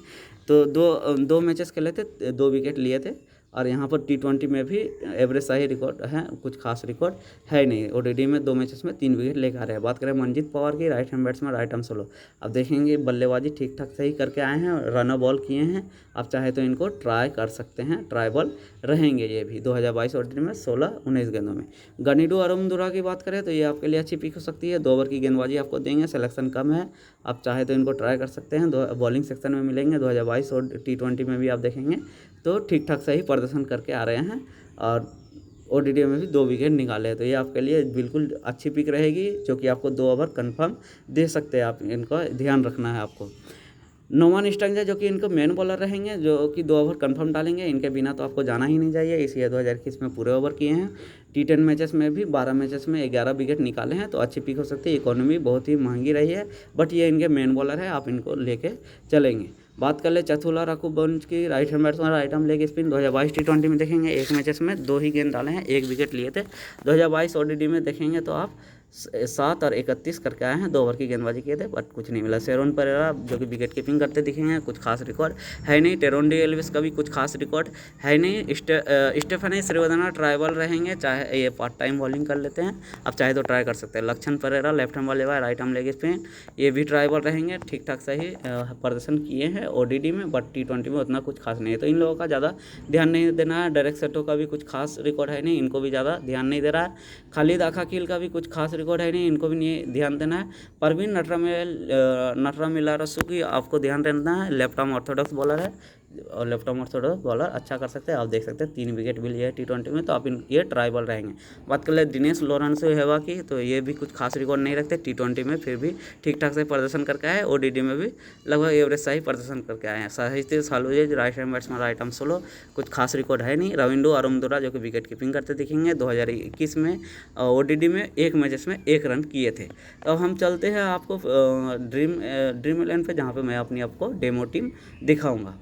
तो दो मैचेस खेले थे, 2 विकेट लिए थे, और यहाँ पर T20 में भी एवरेज सही रिकॉर्ड है, कुछ खास रिकॉर्ड है नहीं। ODI में 2 मैचेस में 3 विकेट लेकर आ रहे हैं। बात करें मनजीत पवार की, right hand batsman, right arm slow, अब देखेंगे बल्लेबाजी ठीक ठाक सही करके आए हैं, रनर बॉल किए हैं, आप चाहे तो इनको ट्राई कर सकते हैं, ट्राई बॉल रहेंगे ये भी। 2022 ODI में 16-19 गेंदों में। गनीडू अरुमदुरा की बात करें तो ये आपके लिए अच्छी पिक हो सकती है, 2 ओवर की गेंदबाजी आपको देंगे, सिलेक्शन कम है, आप चाहे तो इनको ट्राई कर सकते हैं। बॉलिंग सेक्शन में मिलेंगे, 2022 और T20 में भी आप देखेंगे तो ठीक ठाक सही प्रदर्शन करके आ रहे हैं, और ODI में भी 2 विकेट निकाले हैं, तो ये आपके लिए बिल्कुल अच्छी पिक रहेगी, जो कि आपको 2 ओवर कन्फर्म दे सकते हैं। आप इनका ध्यान रखना है आपको। नोमान स्टंजा, जो कि इनको मेन बॉलर रहेंगे, जो कि 2 ओवर कन्फर्म डालेंगे, इनके बिना तो आपको जाना ही नहीं चाहिए, इसलिए 2021 में पूरे ओवर किए हैं। T10 मैचेस में भी 12 मैचेस में 11 विकेट निकाले हैं, तो अच्छी पिक हो सकती है। इकोनॉमी बहुत ही महंगी रही है, बट ये इनके मेन बॉलर है, आप इनको लेके चलेंगे। बात कर ले चथुला राकुबंज की, right hand batsman, right arm leg spin, 2022 T20 में देखेंगे 1 मैचेस में 2 ही गेंद डाले हैं, 1 विकेट लिए थे। 2022 ODI में देखेंगे तो आप 7 और 31 करके आए हैं, 2 ओवर की गेंदबाजी किए थे, बट कुछ नहीं मिला। शेरोन परेरा, जो कि विकेट कीपिंग करते दिखेंगे, कुछ खास रिकॉर्ड है नहीं। टेरोन डी एल्विस का भी कुछ खास रिकॉर्ड है नहीं। स्टेफनी श्रीवदना ट्राइबल रहेंगे, चाहे ये पार्ट टाइम बॉलिंग कर लेते हैं, आप चाहे तो ट्राई कर सकते हैं। लक्षण परेरा, लेफ्ट हैंड बल्लेबाज, राइट आर्म लेग स्पिन, ये भी ट्राइबल रहेंगे, ठीक ठाक सही प्रदर्शन किए हैं ODI में, बट T20 में उतना कुछ खास नहीं है, तो इन लोगों का ज़्यादा ध्यान नहीं देना है। डेरेक सेटो का भी कुछ खास रिकॉर्ड है नहीं, इनको भी ज़्यादा ध्यान नहीं दे रहा है। खालिद आखाकील का भी कुछ खास रिकॉर्ड है नहीं, इनको भी नहीं ध्यान देना है। परवीन नटरामिलारसू की आपको ध्यान देना है, लेफ्ट आर्म ऑर्थोडॉक्स बॉलर है, और लेफ्ट आर्म ऑर्थोडॉक्स बॉलर अच्छा कर सकते हैं, आप देख सकते हैं 3 विकेट भी लिए है T20 में, तो आप ये ट्राइबल रहेंगे। बात कर ले दिनेश लोरेंसो हेवा की, तो ये भी कुछ खास रिकॉर्ड नहीं रखते T20 में, फिर भी ठीक ठाक से प्रदर्शन करके आए, ODI में भी लगभग एवरेज सही प्रदर्शन करके आए हैं। साहित्य सालुजेज, right hand batsman, right arm slow, कुछ खास रिकॉर्ड है नहीं। रविंदु अरुमदुरा, जो कि विकेट कीपिंग करते दिखेंगे, 2021 में ODI में 1 मैचेस में 1 रन किए थे। तो अब हम चलते हैं आपको ड्रीम 11 पे, जहाँ पे मैं अपनी आपको डेमो टीम दिखाऊंगा।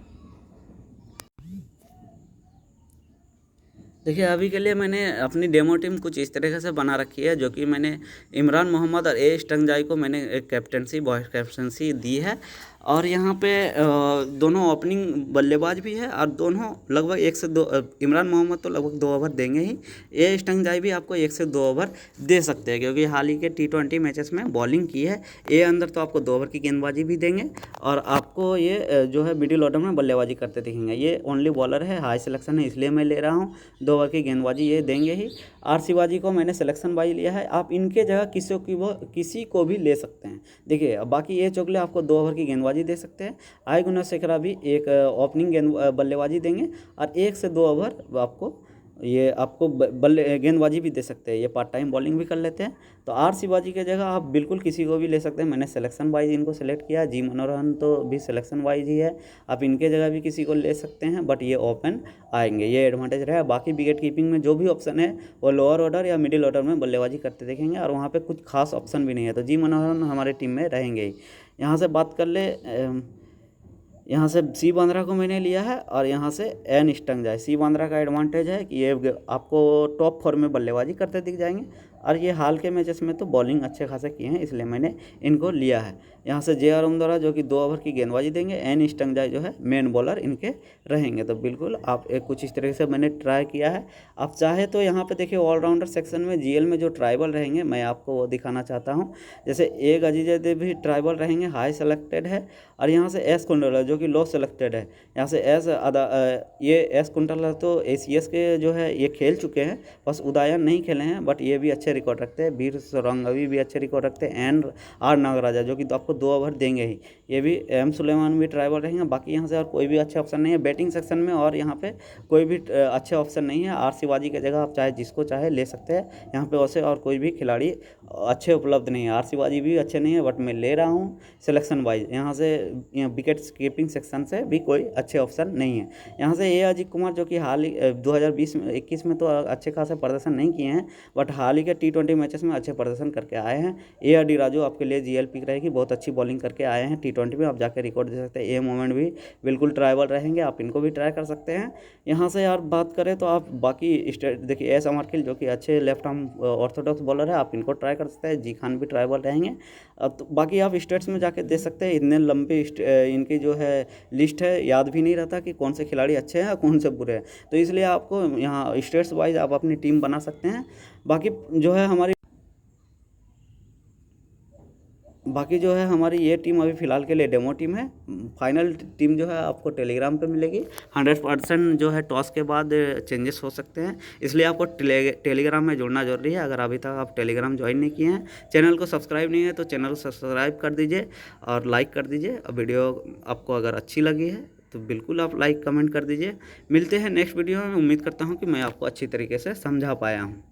देखिए अभी के लिए मैंने अपनी डेमो टीम कुछ इस तरीके से बना रखी है, जो कि मैंने इमरान मोहम्मद और ए स्टंगजाई को मैंने एक कैप्टनसी, बॉयज़ कैप्टनसी दी है, और यहाँ पे दोनों ओपनिंग बल्लेबाज भी है, और दोनों लगभग 1 से 2, इमरान मोहम्मद तो लगभग 2 ओवर देंगे ही, ए स्टंगजाई भी आपको 1 से 2 ओवर दे सकते हैं, क्योंकि हाल ही के T20 मैचेस में बॉलिंग की है। ए अंदर तो आपको 2 ओवर की गेंदबाजी भी देंगे, और आपको ये जो है मिडिल ऑर्डर में बल्लेबाजी करते दिखेंगे। ये ओनली बॉलर है, हाई सिलेक्शन है, इसलिए मैं ले रहा हूँ, 2 ओवर की गेंदबाजी ये देंगे ही। आर शिवाजी को मैंने सिलेक्शन बाई लिया है, आप इनके जगह किसी को भी ले सकते हैं। देखिए बाकी ये चोगले आपको 2 ओवर की गेंदबाजी दे सकते हैं, आई गुना शेखरा भी एक ओपनिंग बल्लेबाजी देंगे, और 1 से 2 ओवर आपको ये आपको बल्ले गेंदबाजी भी दे सकते हैं, ये पार्ट टाइम बॉलिंग भी कर लेते हैं। तो आर शिवाजी की जगह आप बिल्कुल किसी को भी ले सकते हैं। मैंने सिलेक्शन वाइज इनको सेलेक्ट किया। जी मनोहरन तो भी सिलेक्शन वाइज ही है, आप इनके जगह भी किसी को ले सकते हैं, बट ये ओपन आएंगे, ये एडवांटेज रहा। बाकी विकेट कीपिंग में जो भी ऑप्शन है वो लोअर ऑर्डर या मिडिल ऑर्डर में बल्लेबाजी करते देखेंगे, और वहाँ पर कुछ खास ऑप्शन भी नहीं है, तो जी मनोहरन हमारे टीम में रहेंगे ही। यहाँ से बात कर ले, यहाँ से सी बांद्रा को मैंने लिया है, और यहाँ से एन स्टंग जाए। सी बांद्रा का एडवांटेज है कि ये आपको टॉप फॉर्म में बल्लेबाजी करते दिख जाएंगे, और ये हाल के मैचेस में तो बॉलिंग अच्छे खासे किए हैं, इसलिए मैंने इनको लिया है। यहाँ से जे अरुणदोरा जो कि 2 ओवर की गेंदबाजी देंगे, एन स्टंग जाए जो है मेन बॉलर इनके रहेंगे। तो बिल्कुल आप एक कुछ इस तरीके से मैंने ट्राई किया है। आप चाहे तो यहाँ पे देखिए ऑलराउंडर सेक्शन में जीएल में जो ट्राइबल रहेंगे मैं आपको वो दिखाना चाहता हूँ। जैसे एक अजीजदेव भी ट्राइबल रहेंगे, हाई सेलेक्टेड है, और यहाँ से एस कुंडल जो कि लो सेलेक्टेड है। यहाँ से ये एस कुंडल तो एसीएस के जो है ये खेल चुके हैं, बस उदयन नहीं खेले हैं, बट ये भी अच्छे रिकॉर्ड रखते हैं। वीर सोरंगवी भी अच्छे रिकॉर्ड रखते हैं, एंड आर नागराजा जो कि तो आपको 2 ओवर देंगे ही, ये भी एम सुलेमान भी ट्राइबल रहेंगे। बाकी यहाँ से और कोई भी अच्छे ऑप्शन नहीं है बैटिंग सेक्शन में, और यहाँ पे कोई भी अच्छे ऑप्शन नहीं है। आर शिवाजी की जगह आप चाहे जिसको चाहे ले सकते हैं, यहाँ पे वैसे और कोई भी खिलाड़ी अच्छे उपलब्ध नहीं है। आर शिवाजी भी अच्छे नहीं है, बट मैं ले रहा हूँ सिलेक्शन वाइज। यहाँ से विकेट कीपिंग सेक्शन से भी कोई अच्छे ऑप्शन नहीं है। यहाँ से ए अजीत कुमार जो कि हाल ही 2020-21 में तो अच्छे खासे प्रदर्शन नहीं किए हैं, बट हाल ही के T20 मैचेस में अच्छे प्रदर्शन करके आए हैं। ए अडी राजू आपके लिए जीएल पिक रहेगी, बहुत अच्छी बॉलिंग करके आए हैं T20 में, आप जाकर रिकॉर्ड दे सकते हैं। ए मोमेंट भी बिल्कुल ट्राइबल रहेंगे, आप इनको भी ट्राई कर सकते हैं। यहाँ से यार बात करें तो आप बाकी स्टेट देखिए, एस अमरखिल जो कि अच्छे लेफ्ट आर्म ऑर्थोडॉक्स बॉलर है, आप इनको ट्राई कर सकते हैं। जी खान भी ट्राइबल रहेंगे। तो बाकी आप स्टेट्स में जाके दे सकते हैं। इतने लंबे इनकी जो है लिस्ट है, याद भी नहीं रहता कि कौन से खिलाड़ी अच्छे हैं और कौन से बुरे हैं, तो इसलिए आपको यहाँ स्टेट्स वाइज आप अपनी टीम बना सकते हैं। बाकी जो है हमारी ये टीम अभी फ़िलहाल के लिए डेमो टीम है। फाइनल टीम जो है आपको टेलीग्राम पे मिलेगी। 100% जो है टॉस के बाद चेंजेस हो सकते हैं, इसलिए आपको टेलीग्राम में जुड़ना जरूरी है। अगर अभी तक आप टेलीग्राम ज्वाइन नहीं किए हैं, चैनल को सब्सक्राइब नहीं है तो चैनल को सब्सक्राइब कर दीजिए और लाइक कर दीजिए। वीडियो आपको अगर अच्छी लगी है तो बिल्कुल आप लाइक कमेंट कर दीजिए। मिलते हैं नेक्स्ट वीडियो में। उम्मीद करता हूँ कि मैं आपको अच्छी तरीके से समझा पाया हूँ।